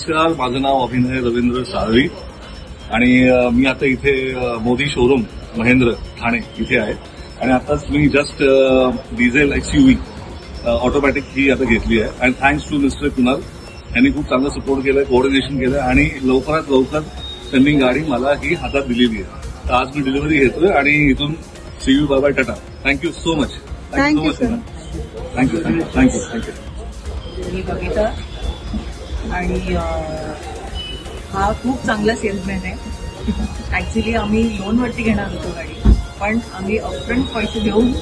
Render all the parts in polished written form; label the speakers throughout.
Speaker 1: नमस्कार, माझं नाव अभिनय रवींद्र साळवी आणि मी आता इथे मोदी शोरूम महेंद्र ठाणे इथे आहे आणि आताच मी जस्ट डिझेल एक्सयूव्ही ऑटोमॅटिक ही आता घेतली आहे. And thanks to mister Kunal, यांनी खूप चांगला सपोर्ट केलाय, कोऑर्डिनेशन केलंय आणि लवकरात लवकर त्यांनी गाडी मला ही हातात दिलेली आहे. तर आज मी डिलिव्हरी घेतोय आणि इथून see you, bye bye, tata. Thank you so much.
Speaker 2: Thank you sir.
Speaker 1: Thank you thank you thank you thank you.
Speaker 3: मी बघितलं आणि हा खूप चांगला सेल्समॅन आहे. ऍक्च्युली आम्ही लोनवरती घेणार होतो गाडी, पण आम्ही अपफ्रंट पैसे देऊन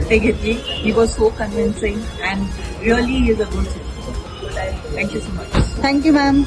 Speaker 3: ते घेतली. He was so convincing and really is a good sales. Thank you so much.
Speaker 2: Thank you ma'am.